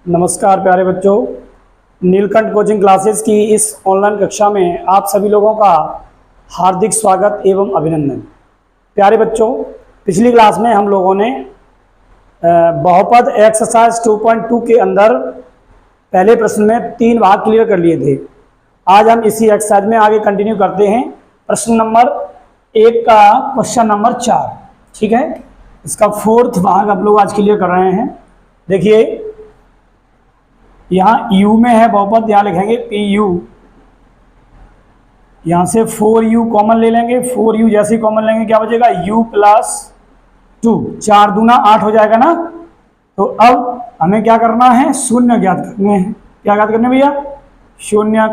नमस्कार प्यारे बच्चों, नीलकंठ कोचिंग क्लासेस की इस ऑनलाइन कक्षा में आप सभी लोगों का हार्दिक स्वागत एवं अभिनंदन। प्यारे बच्चों, पिछली क्लास में हम लोगों ने बहुपद एक्सरसाइज 2.2 के अंदर पहले प्रश्न में 3 भाग क्लियर कर लिए थे। आज हम इसी एक्सरसाइज में आगे कंटिन्यू करते हैं। प्रश्न नंबर 1 का क्वेश्चन नंबर 4, ठीक है। इसका 4th भाग आप लोग आज क्लियर कर रहे हैं। देखिए, यहाँ u में है बहुपद, यहाँ लिखेंगे PU। यहाँ से 4u कॉमन ले लेंगे। 4u जैसे ही कॉमन लेंगे क्या बचेगा, u प्लस 2, 4 दूना 8 हो जाएगा ना। तो अब हमें क्या करना है, शून्य ज्ञात करने हैं। क्या ज्ञात करने भैया, शून्य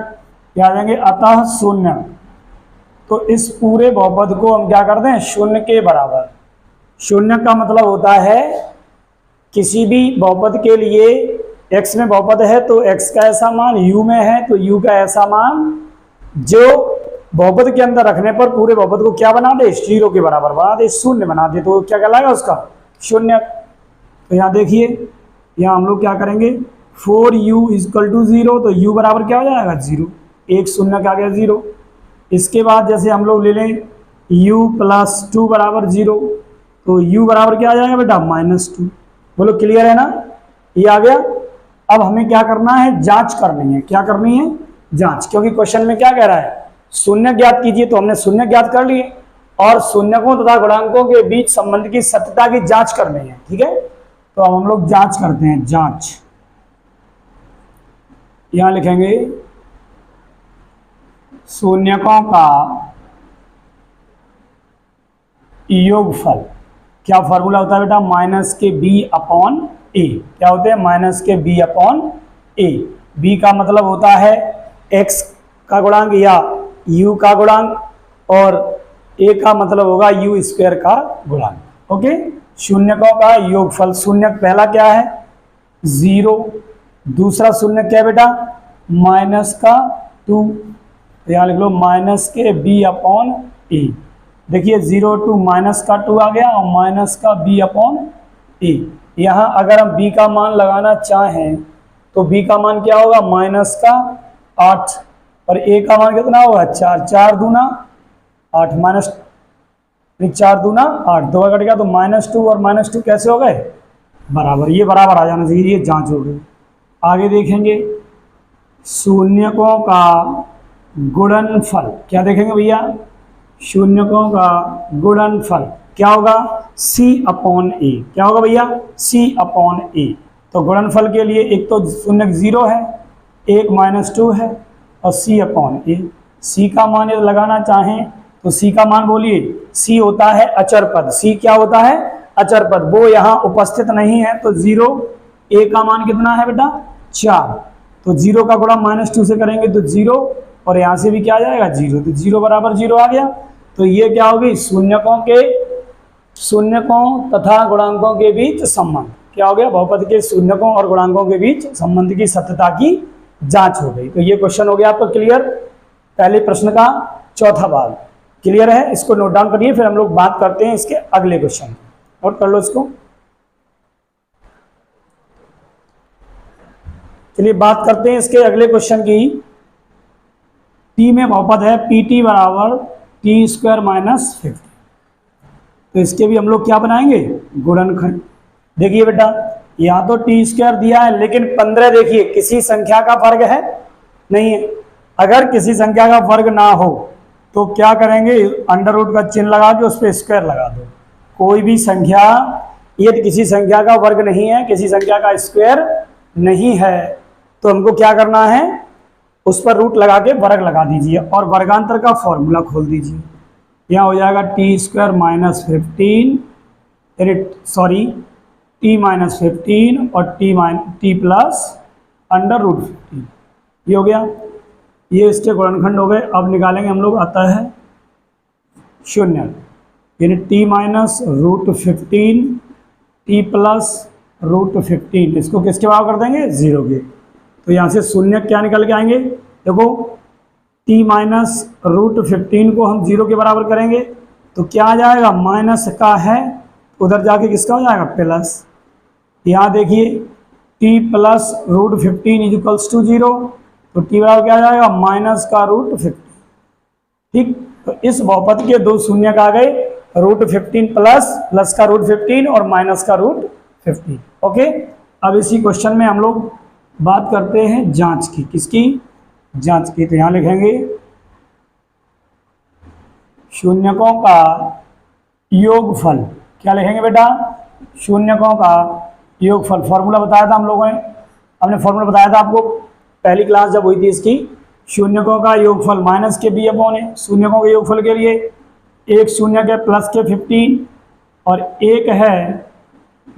क्या देंगे, अतः शून्य। तो इस पूरे बहुपद को हम क्या कर दें, शून्य के बराबर। शून्य का मतलब होता है किसी भी बहुपद के लिए x में बहुपद है तो x का ऐसा मान, u में है तो u का ऐसा मान, जो बहुपद के अंदर रखने पर पूरे बहुपद को क्या बना दे, 0 के बराबर बना दे, शून्य बना दे। तो क्या कहलाएगा उसका, शून्य। तो यहाँ देखिए, यहाँ हम लोग क्या करेंगे, 4u = 0, तो u बराबर क्या हो जाएगा, 0। एक शून्य क्या गया, 0। इसके बाद जैसे हम लोग ले लें u प्लस 2 बराबर 0, तो u बराबर क्या आ जाएगा बेटा, -2। बोलो क्लियर है ना, ये आ गया। अब हमें क्या करना है, जांच करनी है। क्या करनी है, जांच, क्योंकि क्वेश्चन में क्या कह रहा है, शून्य ज्ञात कीजिए। तो हमने शून्य ज्ञात कर लिए और शून्यकों तथा गुणांकों के बीच संबंध की सत्यता की जांच करनी है, ठीक है। तो अब हम लोग जांच करते हैं, जांच। यहां लिखेंगे शून्यकों का योगफल। क्या फॉर्मूला होता है बेटा, -b/a। क्या होते हैं, -b/a। b का मतलब होता है x का गुणांक या u का गुणांक, और a का मतलब होगा u² का गुणांक। ओके, शून्यकों का योगफल। शून्य पहला क्या है, 0। दूसरा शून्य क्या है बेटा, -2। यहाँ लिख लो -b/a। देखिए 0 to -2 आ गया और -b/a। यहाँ अगर हम b का मान लगाना चाहें तो b का मान क्या होगा, -8, और a का मान कितना होगा, 4। 4 दूना 8, -4 दूना 8, 2 कट गया तो -2 और -2 कैसे हो गए, बराबर। ये बराबर आ जाना चाहिए, ये जांच हो गई। आगे देखेंगे शून्यकों का गुणनफल। क्या देखेंगे भैया, शून्यकों का गुणनफल क्या होगा, c/a। क्या होगा भैया, c/a। तो गुणनफल के लिए एक तो शून्य 0 है, एक -2 है, और c/a। c का मान यदि लगाना चाहें तो c का मान बोलिए, c होता है अचर पद। c क्या होता है, अचर पद। वो यहाँ उपस्थित नहीं है तो 0। a का मान कितना है बेटा, 4। तो 0 का गुणा -2 से करेंगे तो 0, और यहाँ से भी क्या आ जाएगा, 0। तो 0 बराबर 0 आ गया। तो ये क्या होगी, शून्यकों तथा गुणांकों के बीच संबंध। क्या हो गया, बहुपद के शून्यकों और गुणांकों के बीच संबंध की सत्यता की जांच हो गई। तो ये क्वेश्चन हो गया आपका क्लियर। पहले प्रश्न का चौथा भाग क्लियर है, इसको नोट डाउन करिए, फिर हम लोग बात करते हैं इसके अगले क्वेश्चन। नोट कर लो इसको। चलिए बात करते हैं इसके अगले क्वेश्चन की। t में बहुपद है pt बराबर t² - 50। तो इसके भी हम लोग क्या बनाएंगे, गुणनखंड। देखिए बेटा, यहाँ तो t² दिया है, लेकिन 15 देखिए किसी संख्या का वर्ग है नहीं है। अगर किसी संख्या का वर्ग ना हो तो क्या करेंगे, अंडर रूट का चिन्ह लगा के उस पर स्क्वायर लगा दो। कोई भी संख्या यदि किसी संख्या का वर्ग नहीं है, किसी संख्या का स्क्वायर नहीं है, तो हमको क्या करना है, उस पर रूट लगा के वर्ग लगा दीजिए और वर्गांतर का फॉर्मूला खोल दीजिए। यहाँ हो जाएगा t² - 15, t -15 और t प्लस √15। ये हो गया, ये इसके गुणनखंड हो गए। अब निकालेंगे हम लोग, आता है शून्य, यानी t -√15, t प्लस √15। इसको किसके बराबर कर देंगे, 0 के। तो यहाँ से शून्य क्या निकल के आएंगे, देखो t -√15 को हम 0 के बराबर करेंगे तो क्या आ जाएगा, माइनस का है, उधर जाके किसका हो जाएगा, प्लस। यहाँ देखिए t plus root 15 is equals to 0, तो टी बराबर क्या आ जाएगा माइनस का रूट 15। ठीक, तो इस बहुपद के दो शून्य आ गए, रूट 15 प्लस का रूट 15 और माइनस का रूट 15। ओके, अब इसी क्वेश्चन में हम लोग बात करते हैं जांच की। किसकी? जांच की। तो यहां लिखेंगे शून्यकों का योगफल। क्या लिखेंगे बेटा? शून्यकों का योगफल। फॉर्मूला बताया था हम लोगों ने, हमने फॉर्मूला बताया था आपको पहली क्लास जब हुई थी इसकी। शून्यकों का योगफल माइनस के बी अपॉन ए। शून्यकों के योगफल के लिए एक शून्य के प्लस के 15 और एक है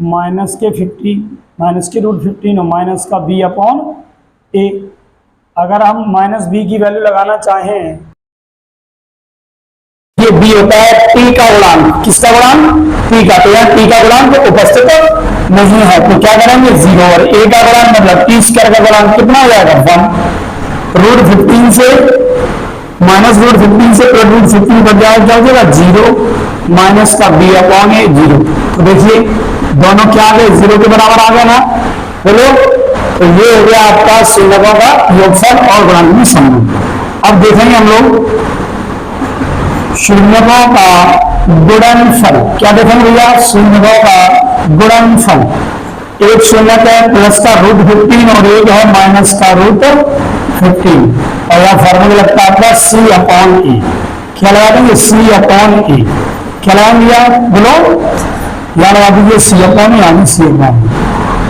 माइनस के 15, माइनस के रूट 15 और माइनस का बी अपॉन ए। अगर हम माइनस बी की वैल्यू लगाना चाहें, ये बी होता है टी का गुणांक। किसका गुणांक? टी का। तो यहाँ टी का गुणांक उपस्थित नहीं है, तो क्या करेंगे 0, और ए का गुणांक मतलब टी स्क्वायर का गुणांक कितना हो जाएगा 1। रूट 15 से माइनस रूट 15 से प्लस रूट 15 बन जाएगा, क्या हो जाएगा 0 माइनस का बी अपॉन ए 0। तो देखिए दोनों क्या आ गए 0 के बराबर आ गए ना, बोलो। तो ये हो गया आपका शून्यकों का योगफल और गुणांक में संबंध। अब देखेंगे हम लोग शून्यकों का गुणनफल। क्या देखेंगे भैया? शून्यकों का गुणनफल। एक शून्य का प्लस का रूट 15 और एक है माइनस का रूट 15, और यह फॉर्मूला लगता है आपका सी अपॉन ए। क्या लगा देंगे? सी अपॉन ए। क्या लगा दिया बोलो? या लगा दीजिए सी अपॉन ए, यानी सी अपॉन ए।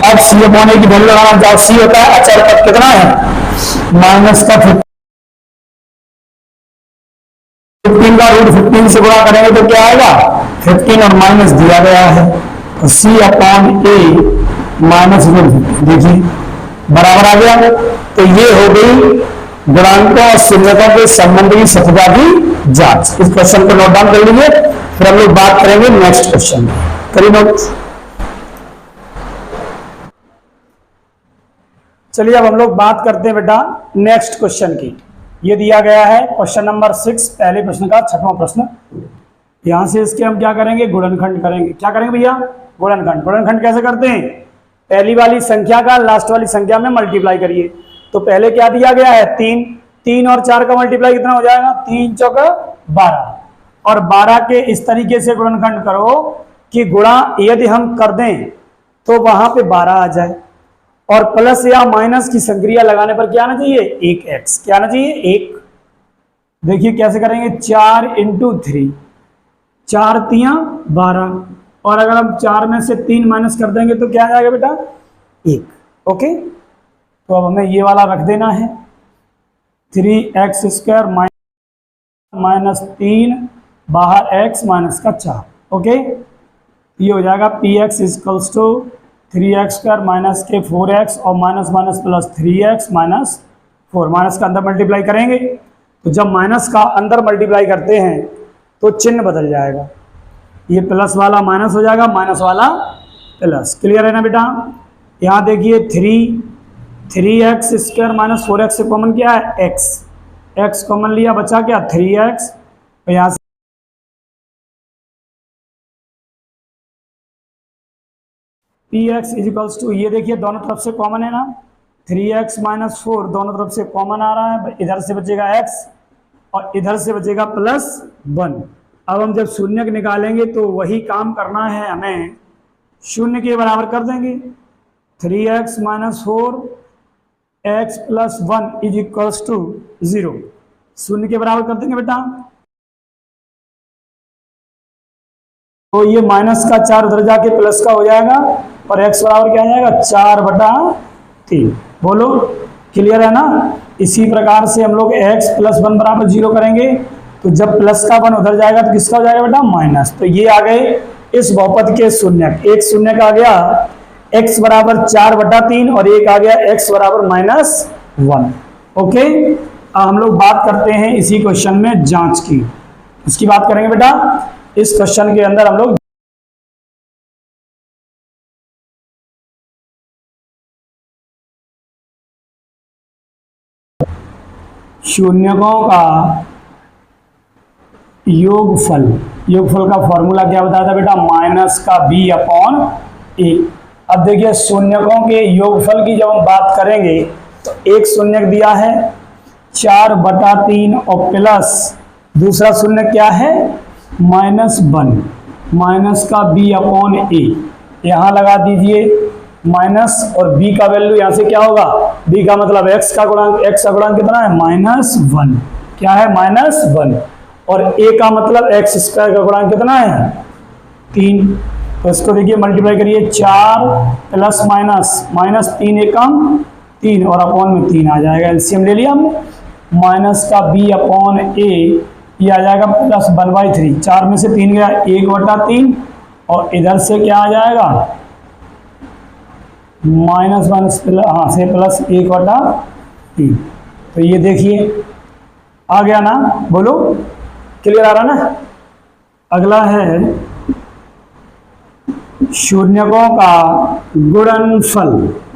अब सी अपॉन ए की वैल्यू लगाना जाओ, सी होता है अचर पद कितना है माइनस का 15 का रूट 15 से गुणा करेंगे तो क्या आएगा 15 और माइनस दिया गया है, तो सी अपॉन ए माइनस रूट 15। देखिए बराबर आ गया। तो ये हो गई गुणांकों और शून्यकों के संबंध की सत्यता की जांच। इस क्वेश्चन को नोट डाउन कर लीजिए, फिर हम लोग बात करेंगे नेक्स्ट क्वेश्चन। करिए नोट। चलिए अब हम लोग बात करते हैं बेटा नेक्स्ट क्वेश्चन की। ये दिया गया है क्वेश्चन नंबर 6, पहले प्रश्न का 6वां प्रश्न। यहां से इसके हम क्या करेंगे? गुणनखंड करेंगे। क्या करेंगे भैया? गुणनखंड। गुणनखंड कैसे करते हैं? पहली वाली संख्या का लास्ट वाली संख्या में मल्टीप्लाई करिए। तो पहले क्या दिया गया है 3 और 4 का मल्टीप्लाई कितना हो जाएगा 3 चौका 12, और 12 के इस तरीके से गुणनखंड करो कि गुणा यदि हम कर दें तो वहां पे 12 आ जाए, और प्लस या माइनस की संक्रिया लगाने पर क्या आना चाहिए 1x। क्या आना चाहिए 1। देखिए कैसे करेंगे 4 × 3, 4 तियां 12, और अगर हम 4 में से 3 माइनस कर देंगे तो क्या आ जाएगा बेटा 1। ओके, तो अब हमें ये वाला रख देना है 3x² माइनस 3 बाहर x माइनस का 4। ओके, ये हो जाएगा px = 3x² माइनस के 4x और minus minus plus 3x minus 4। Minus का अंदर मल्टीप्लाई करेंगे, तो जब माइनस का अंदर मल्टीप्लाई करते हैं तो चिन्ह बदल जाएगा, ये प्लस वाला माइनस हो जाएगा, माइनस वाला प्लस। क्लियर है ना बेटा? यहाँ देखिए 3x² माइनस 4x से कॉमन क्या है x कॉमन लिया, बचा क्या 3x। तो यहाँ से px = ये देखिए दोनों तरफ से कॉमन है ना, 3x माइनस 4 दोनों तरफ से कॉमन आ रहा है, इधर से बचेगा x और इधर से बचेगा +1। अब हम जब शून्य निकालेंगे तो वही काम करना है हमें, शून्य के बराबर कर देंगे 3x माइनस 4 x + 1 = 0। शून्य के बराबर कर देंगे बेटा, तो ये माइनस का 4 उधर जाके प्लस का हो जाएगा, और x बराबर क्या आ जाएगा 4/3। बोलो क्लियर है ना? इसी प्रकार से हम लोग x + 1 = 0 करेंगे, तो जब प्लस का 1 उधर जाएगा तो किसका हो जाएगा बेटा माइनस। तो ये आ गए इस बहुपद के शून्य। एक शून्य का आ गया x = 4/3 और एक आ गया x = -1। ओके, हम लोग बात करते हैं इसी क्वेश्चन में जांच की। इसकी बात करेंगे बेटा इस क्वेश्चन के अंदर हम लोग शून्यकों का योगफल। योगफल का फॉर्मूला क्या बताया था बेटा माइनस का b अपॉन ए। अब देखिए शून्यकों के योगफल की जब हम बात करेंगे तो एक शून्यक दिया है 4/3 और प्लस दूसरा शून्य क्या है -1 माइनस का b/a, यहाँ लगा दीजिए माइनस और b का वैल्यू यहाँ से क्या होगा, b का मतलब x का गुणांक, x का गुणांक कितना है -1, क्या है -1, और a का मतलब x स्क्वायर का गुणांक कितना है 3। तो इसको देखिए मल्टीप्लाई करिए 4 प्लस माइनस 3 एकम 3 और अपॉन में 3 आ जाएगा, एलसीएम ले लिया हमने, माइनस का b/a ये आ जाएगा +1/3, 4 में से 3 गया 1/3 और इधर से क्या आ जाएगा -1 से प्लस 1/3। तो ये देखिए आ गया ना, बोलो क्लियर आ रहा ना। अगला है शून्यकों का गुणनफल,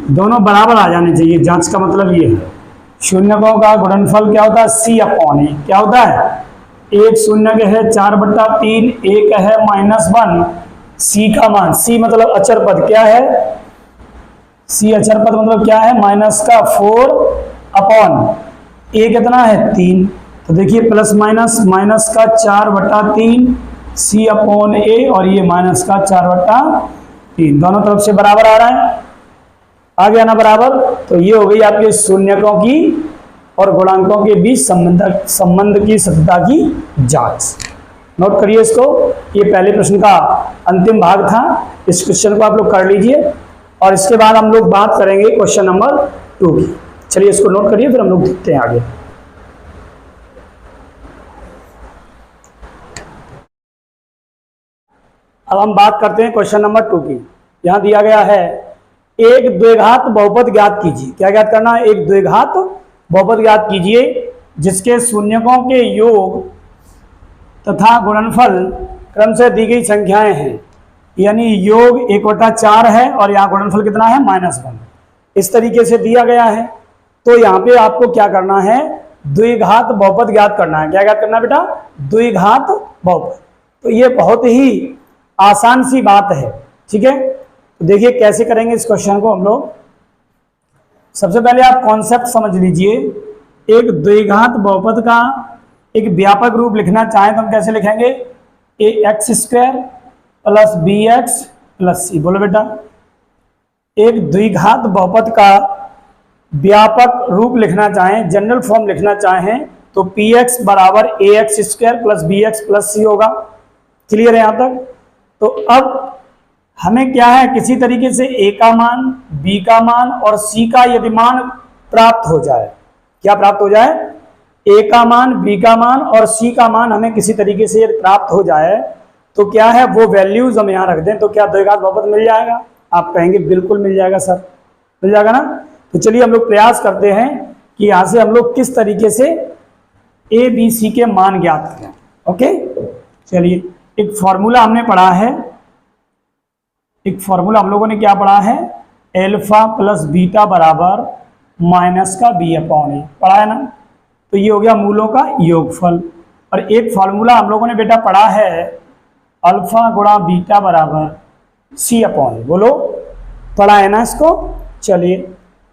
दोनों बराबर आ जाने चाहिए, जांच का मतलब ये है। शून्यकों का गुणनफल क्या होता है c/a, क्या होता है, एक शून्यक है 4/3, एक है -1, c का मान, c मतलब अचर पद क्या है, c अचर पद मतलब क्या है -4/a कितना है 3। तो देखिए प्लस माइनस का 4/3 c/a और ये माइनस का 4/3, दोनों तरफ से बराबर आ रहा है, आ गया ना बराबर। तो ये हो गई आपके शून्यकों की और गुणांकों के बीच संबंध की सत्यता की जांच। नोट करिए इसको, ये पहले प्रश्न का अंतिम भाग था, इस क्वेश्चन को आप लोग कर लीजिए और इसके बाद हम लोग बात करेंगे क्वेश्चन नंबर 2 की। चलिए इसको नोट करिए, फिर हम लोग देखते हैं आगे। अब हम बात करते हैं क्वेश्चन नंबर 2 की। यहां दिया गया है एक द्विघात बहुपद ज्ञात कीजिए। क्या ज्ञात करना है, एक द्विघात बहुपद ज्ञात कीजिए जिसके शून्यकों के योग तथा गुणनफल क्रम से दी गई संख्याएं हैं, यानी योग 1/4 है और यहाँ गुणनफल कितना है -1, इस तरीके से दिया गया है। तो यहाँ पे आपको क्या करना है, द्विघात बहुपद ज्ञात करना है। क्या ज्ञात करना है बेटा, द्विघात बहुपद। तो ये बहुत ही आसान सी बात है, ठीक है। तो देखिए कैसे करेंगे इस क्वेश्चन को हम लोग। सबसे पहले आप कॉन्सेप्ट समझ लीजिए, एक द्विघात बहुपद का एक व्यापक रूप लिखना चाहें तो हम कैसे लिखेंगे, ax² + bx + c। बोलो बेटा, एक द्विघात बहुपद का व्यापक रूप लिखना चाहें, जनरल फॉर्म लिखना चाहें तो px = ax² + bx + c होगा। क्लियर है यहाँ तक। तो अब हमें क्या है, किसी तरीके से a का मान, b का मान और c का यदि मान प्राप्त हो जाए, क्या प्राप्त हो जाए, a का मान, b का मान और c का मान हमें किसी तरीके से यदि प्राप्त हो जाए तो क्या है, वो वैल्यूज हम यहाँ रख दें तो क्या द्विघात बहुपद मिल जाएगा। आप कहेंगे बिल्कुल मिल जाएगा सर, मिल जाएगा ना। तो चलिए हम लोग प्रयास करते हैं कि यहाँ से हम लोग किस तरीके से a b c के मान ज्ञात करें। ओके, चलिए एक फॉर्मूला हमने पढ़ा है, एक फॉर्मूला हम लोगों ने क्या पढ़ा है, अल्फा प्लस बीटा बराबर माइनस का b/a, पढ़ा है ना। तो ये हो गया मूलों का योगफल। और एक फॉर्मूला हम लोगों ने बेटा पढ़ा है अल्फा गुणा बीटा बराबर c/a, बोलो पढ़ा है ना इसको। चलिए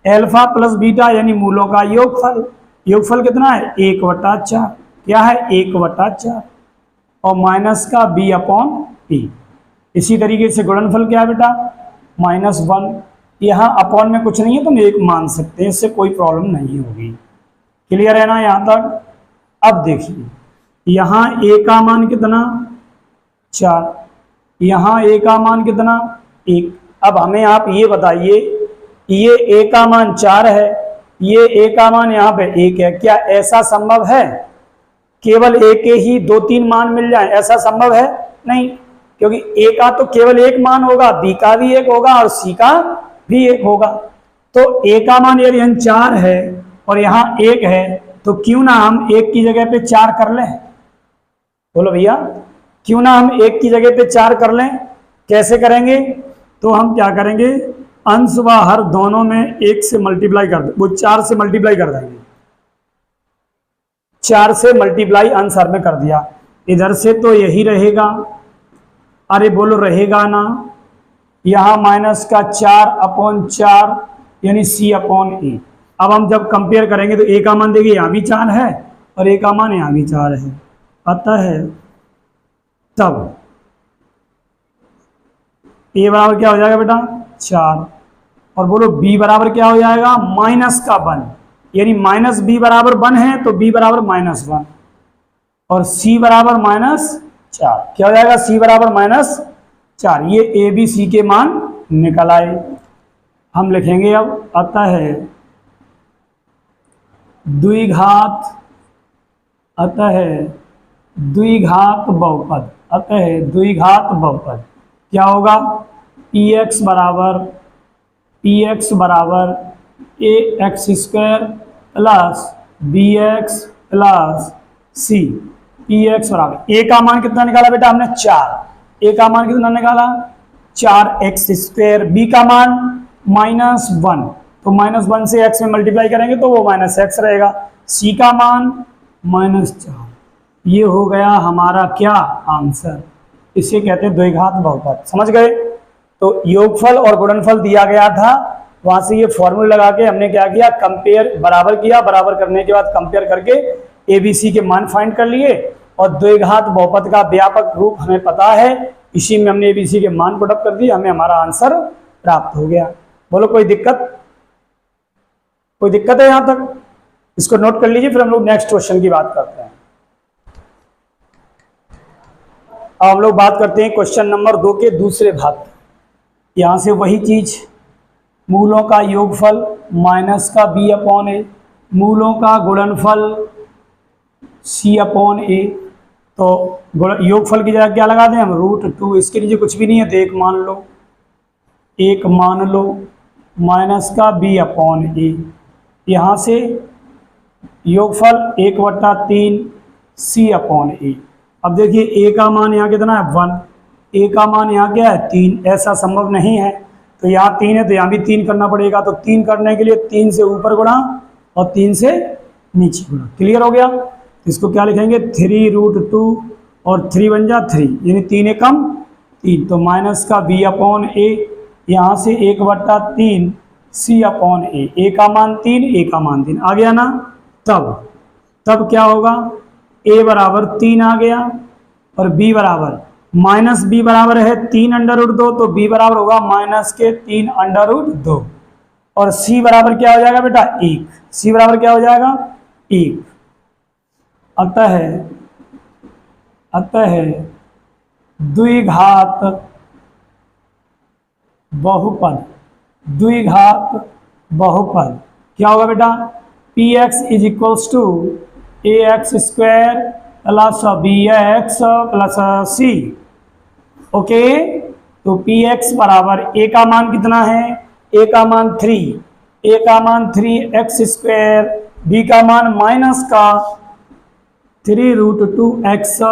अल्फा प्लस बीटा यानी मूलों का योगफल, योगफल कितना है 1/4, क्या है 1/4 और माइनस का b/p। इसी तरीके से गुणनफल क्या है बेटा -1, यहाँ अपॉन में कुछ नहीं है तो हम 1 मान सकते हैं, इससे कोई प्रॉब्लम नहीं होगी। क्लियर है ना यहाँ तक। अब देखिए यहाँ a का मान कितना 4, यहाँ a का मान कितना 1। अब हमें आप ये बताइए, ये a का मान 4 है, ये a का मान यहाँ पे 1 है, क्या ऐसा संभव है केवल a के ही 2-3 मान मिल जाए, ऐसा संभव है नहीं, क्योंकि a का तो केवल 1 मान होगा, b का भी 1 होगा और c का भी 1 होगा। तो a का मान यदि यहाँ 4 है और यहाँ 1 है तो क्यों ना हम 1 की जगह पे 4 कर लें। बोलो भैया, क्यों ना हम 1 की जगह पे 4 कर लें। कैसे करेंगे, तो हम क्या करेंगे, अंश व हर दोनों में 1 से मल्टीप्लाई कर दे, वो 4 से मल्टीप्लाई कर देंगे, 4 से मल्टीप्लाई अंश हर में कर दिया। इधर से तो यही रहेगा, अरे बोलो रहेगा ना, यहाँ माइनस का 4/4 यानी C/A। अब हम जब कंपेयर करेंगे तो A का मान देखिए यहाँ भी 4 है और A का मान यहाँ भी 4 है, अतः है तब A बराबर क्या हो जाएगा बेटा 4, और बोलो B बराबर क्या हो जाएगा माइनस का 1, यानी माइनस B बराबर 1 है तो B बराबर -1 और C बराबर -4। क्या हो जाएगा C बराबर -4। ये A B C के मान निकल आए। हम लिखेंगे अब अतः द्विघात बहुपद, अतः द्विघात बहुपद क्या होगा px बराबर ax² plus bx plus c। px बराबर a का मान कितना निकाला बेटा हमने 4, a का मान कितना निकाला 4x², b का मान -1 तो -1 से x में मल्टीप्लाई करेंगे तो वो -x रहेगा, c का मान -4। ये हो गया हमारा क्या आंसर, इसे कहते हैं द्विघात बहुपद। समझ गए? तो योगफल और गुणनफल दिया गया था, वहां से ये फॉर्मूला लगा के हमने क्या किया कंपेयर बराबर किया, बराबर करने के बाद कंपेयर करके ABC के मान फाइंड कर लिए और द्विघात बहुपद का व्यापक रूप हमें पता है, इसी में हमने ABC के मान पुटअप कर दिए, हमें हमारा आंसर प्राप्त हो गया। बोलो कोई दिक्कत है यहां तक? इसको नोट कर लीजिए, फिर हम लोग नेक्स्ट क्वेश्चन की बात करते हैं। अब हम लोग बात करते हैं क्वेश्चन नंबर 2 के दूसरे भाग। यहां से वही चीज, मूलों का योगफल माइनस का B/A, मूलों का गुणनफल C/A। तो योगफल की जगह क्या लगा दें हम √2, इसके लीजिए कुछ भी नहीं है तो एक मान लो माइनस का B/A। यहाँ से योगफल 1/3 C/A। अब देखिए a का मान यहाँ कितना है 1, a का मान यहाँ क्या है 3, ऐसा संभव नहीं है तो यहाँ 3 है तो यहाँ भी 3 करना पड़ेगा, तो 3 करने के लिए 3 से ऊपर गुणा और 3 से नीचे गुणा। क्लियर हो गया? इसको क्या लिखेंगे 3√2 और 3 बन जा 3 यानी 3 एकम 3, तो माइनस का B/A, यहाँ से 1/3 C/A। a का मान 3, a का मान 3 आ गया ना। तब क्या होगा a बराबर 3 आ गया और b बराबर -b बराबर है 3√2 तो b बराबर होगा -3√2 और c बराबर क्या हो जाएगा बेटा 1, c बराबर क्या हो जाएगा 1। अतः द्विघात बहुपद क्या होगा बेटा px = ax² plus bx plus c। Okay, तो px बराबर a का मान कितना है, a का मान 3, a का मान 3x², b का मान माइनस का 3√2x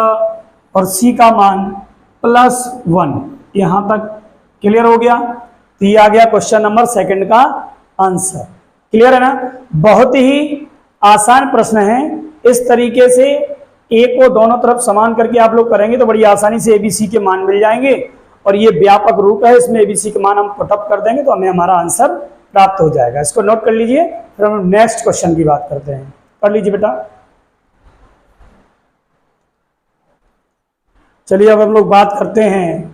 और c का मान +1। यहाँ तक क्लियर हो गया? तो ये आ गया क्वेश्चन नंबर 2 का आंसर। क्लियर है ना? बहुत ही आसान प्रश्न है। इस तरीके से a को दोनों तरफ समान करके आप लोग करेंगे तो बड़ी आसानी से ABC के मान मिल जाएंगे और ये व्यापक रूप है, इसमें ABC के मान हम पुटअप कर देंगे तो हमें हमारा आंसर प्राप्त हो जाएगा। इसको नोट कर लीजिए, फिर हम नेक्स्ट क्वेश्चन की बात करते हैं। पढ़ लीजिए बेटा। चलिए अब हम लोग बात करते हैं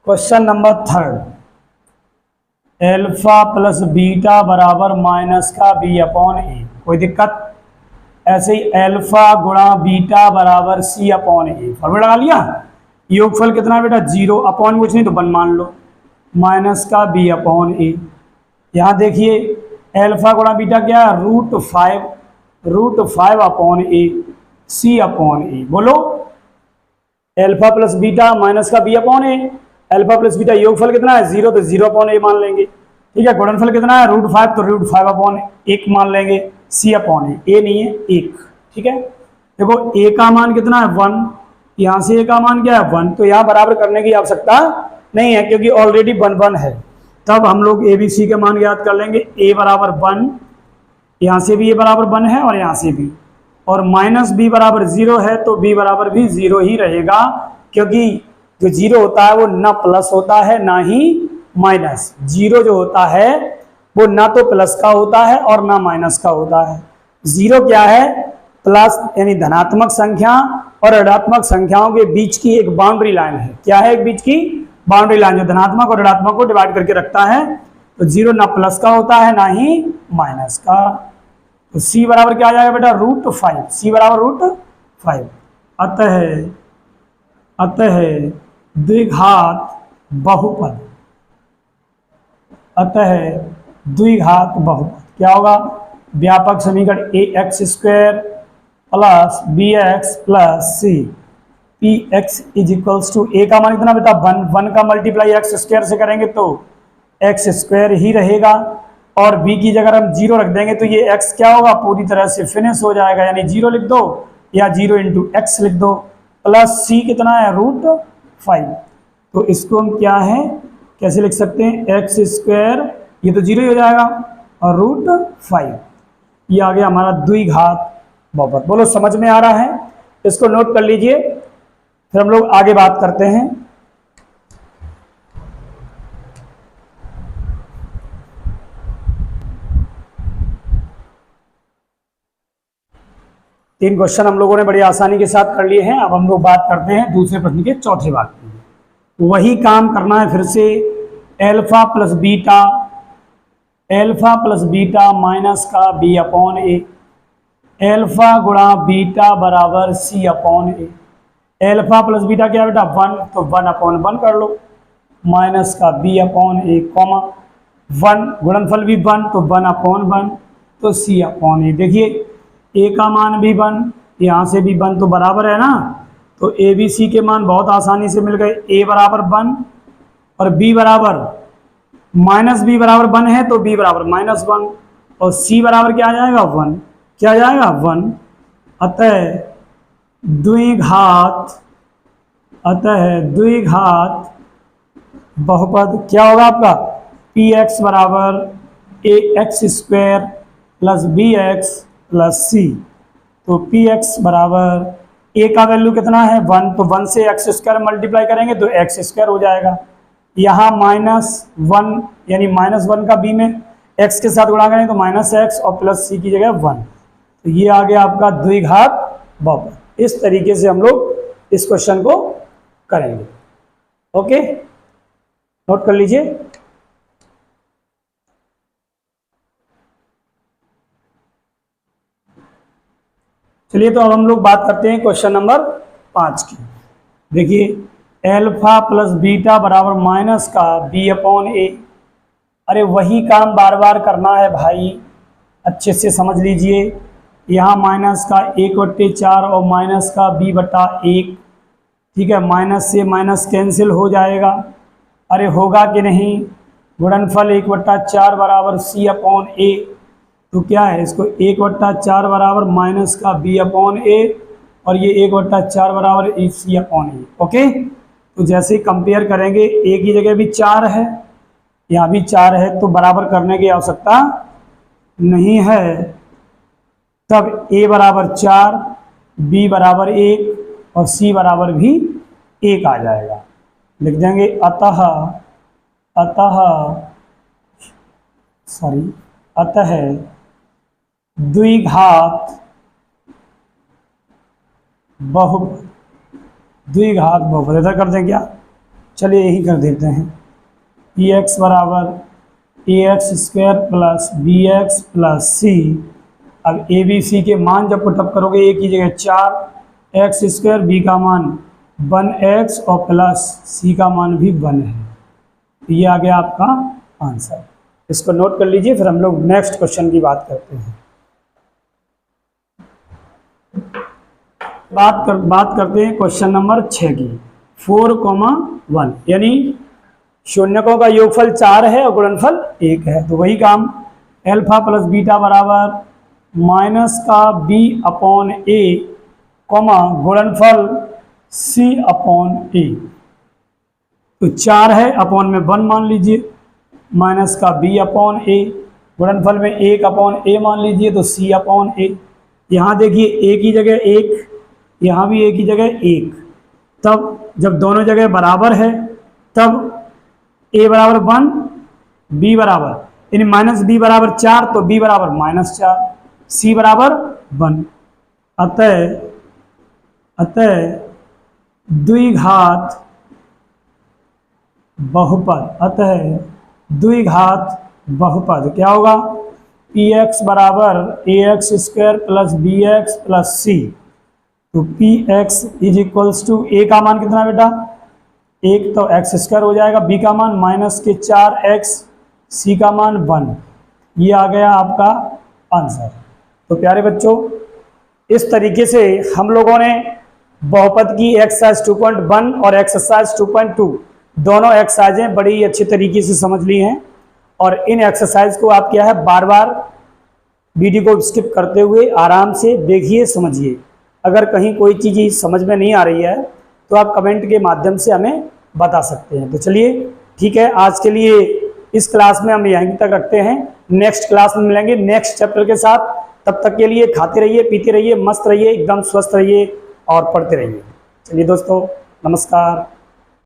question number 3। Alpha plus beta बराबर माइनस का B/A। कोई दिक्कत? ऐसे ही अल्फा गुणा बीटा बराबर C/A। फॉर्मूला लगा लिया। योगफल कितना है बेटा 0, अपॉन कुछ नहीं तो 1 मान लो, माइनस का B/A। यहाँ देखिए अल्फा गुणा बीटा क्या है √5/A C/A। बोलो अल्फा प्लस बीटा माइनस का B/A। अल्फा प्लस बीटा योगफल कितना है 0 तो 0/A मान लेंगे। ठीक है, गुणनफल कितना है √5 तो √5/1 मान लेंगे। C/A, a नहीं है 1। ठीक है, देखो a का मान कितना है 1, यहाँ से a का मान क्या है 1, तो यहाँ बराबर करने की आवश्यकता नहीं है क्योंकि ऑलरेडी 1 है। तब हम लोग ABC के मान याद कर लेंगे। a बराबर 1, यहाँ से भी a बराबर 1 है और यहाँ से भी, और माइनस b बराबर 0 है तो b बराबर भी 0 ही रहेगा क्योंकि जो 0 होता है वो ना प्लस होता है ना ही माइनस। जीरो जो होता है वो ना तो प्लस का होता है और ना माइनस का होता है। जीरो क्या है? प्लस यानी धनात्मक संख्या और ऋणात्मक संख्याओं के बीच की एक बाउंड्री लाइन है। क्या है? एक बीच की बाउंड्री लाइन जो धनात्मक और ऋणात्मक को डिवाइड करके रखता है। तो जीरो ना प्लस का होता है ना ही माइनस का। तो c बराबर क्या आ जाएगा बेटा? √5। c बराबर √5। अतः द्विघात बहुपद, अतः द्विघात बहुपद क्या होगा? व्यापक समीकरण ax² plus bx plus c px is equals to a का मान कितना बेटा? 1 का मल्टीप्लाई x² से करेंगे तो x² ही रहेगा और b की जगह हम 0 रख देंगे तो ये x क्या होगा? पूरी तरह से फिनिश हो जाएगा, यानी 0 लिख दो या 0 इंटू x लिख दो, प्लस c कितना है? √5। तो इसको हम क्या है, कैसे लिख सकते हैं? x², ये तो 0 ही हो जाएगा, और √5 ये आ गया हमारा द्विघात बहुपद। बोलो समझ में आ रहा है? इसको नोट कर लीजिए, फिर हम लोग आगे बात करते हैं। तीन क्वेश्चन हम लोगों ने बड़ी आसानी के साथ कर लिए हैं। अब हम लोग बात करते हैं दूसरे प्रश्न के चौथे भाग की। वही काम करना है फिर से। एल्फा प्लस बीटा माइनस का b/a, एल्फा गुणा बीटा बराबर c/a। एल्फा प्लस बीटा क्या बेटा? 1, तो 1/1 कर लो, माइनस का b/a, कॉमा 1 गुणनफल भी 1 तो 1/1 तो c/a। देखिए a का मान भी 1, यहाँ से भी 1 तो बराबर है ना, तो a b c के मान बहुत आसानी से मिल गए। a बराबर 1 और b बराबर माइनस b बराबर 1 है तो b बराबर -1 और c बराबर क्या आ जाएगा? 1। क्या आ जाएगा? 1। अतः द्विघात बहुपद क्या होगा आपका? px बराबर ax² plus bx plus c। तो px बराबर a का वैल्यू कितना है? 1, तो 1 से x² मल्टीप्लाई करेंगे तो x² हो जाएगा। यहाँ -1 यानी -1 का b में x के साथ गुणा करें तो -x और प्लस c की जगह 1। तो ये आ गया आपका द्विघात बहुपद। इस तरीके से हम लोग इस क्वेश्चन को करेंगे। ओके, नोट कर लीजिए। चलिए तो अब हम लोग बात करते हैं क्वेश्चन नंबर 5 की। देखिए एल्फा प्लस बीटा बराबर माइनस का b/a। अरे वही काम बार बार करना है भाई, अच्छे से समझ लीजिए। यहाँ माइनस का 1/4 और माइनस का b/1, ठीक है, माइनस से माइनस कैंसिल हो जाएगा। अरे होगा कि नहीं? गुणनफल 1/4 बराबर c/a, तो क्या है? इसको 1/4 बराबर माइनस का b/a और ये 1/4 बराबर c/a। ओके, तो जैसे ही कंपेयर करेंगे a की जगह भी 4 है, यहाँ भी 4 है, तो बराबर करने की आवश्यकता नहीं है। तब a बराबर 4, b बराबर 1 और c बराबर भी 1 आ जाएगा। लिख देंगे अतः द्विघात बहुपद इधर कर दें क्या? चलिए यही कर देते हैं। px बराबर ax² plus bx plus c। अब a b c के मान जब पुटअप करोगे a की जगह 4, x², b का मान 1x और प्लस c का मान भी 1 है। तो ये आ गया आपका आंसर। इसको नोट कर लीजिए, फिर हम लोग नेक्स्ट क्वेश्चन की बात करते हैं। बात करते हैं क्वेश्चन नंबर 6 की। 4,1 यानी शून्यकों का योगफल 4 है और गुणनफल 1 है। तो वही काम, एल्फा प्लस बीटा बराबर माइनस का b/a, गुणनफल c/a। तो 4 है, अपॉन में 1 मान लीजिए, माइनस का b/a, गुणनफल में 1/a मान लीजिए तो c/a। यहाँ देखिए a की जगह 1, यहाँ भी a की जगह 1। तब जब दोनों जगह बराबर है तब ए बराबर 1, बी बराबर यानी माइनस बी बराबर 4, तो बी बराबर -4, सी बराबर 1। अतः द्विघात बहुपद क्या होगा, पी एक्स बराबर A X square plus B X plus C. तो P X is equals to A का मान कितना बेटा 1, तो एक्स स्क्वायर हो जाएगा, बी का मान -4x, सी का मान 1। ये आ गया आपका आंसर। तो प्यारे बच्चों, इस तरीके से हम लोगों ने बहुपद की एक्सरसाइज 2.1 और एक्सरसाइज 2.2 दोनों एक्सरसाइजें बड़ी अच्छी तरीके से समझ ली हैं। और इन एक्सरसाइज को आप क्या है बार बार वीडियो को स्किप करते हुए आराम से देखिए, समझिए। अगर कहीं कोई चीज़ समझ में नहीं आ रही है तो आप कमेंट के माध्यम से हमें बता सकते हैं। तो चलिए ठीक है, आज के लिए इस क्लास में हम यहीं तक रखते हैं। नेक्स्ट क्लास में मिलेंगे नेक्स्ट चैप्टर के साथ। तब तक के लिए खाते रहिए, पीते रहिए, मस्त रहिए, एकदम स्वस्थ रहिए और पढ़ते रहिए। चलिए दोस्तों, नमस्कार।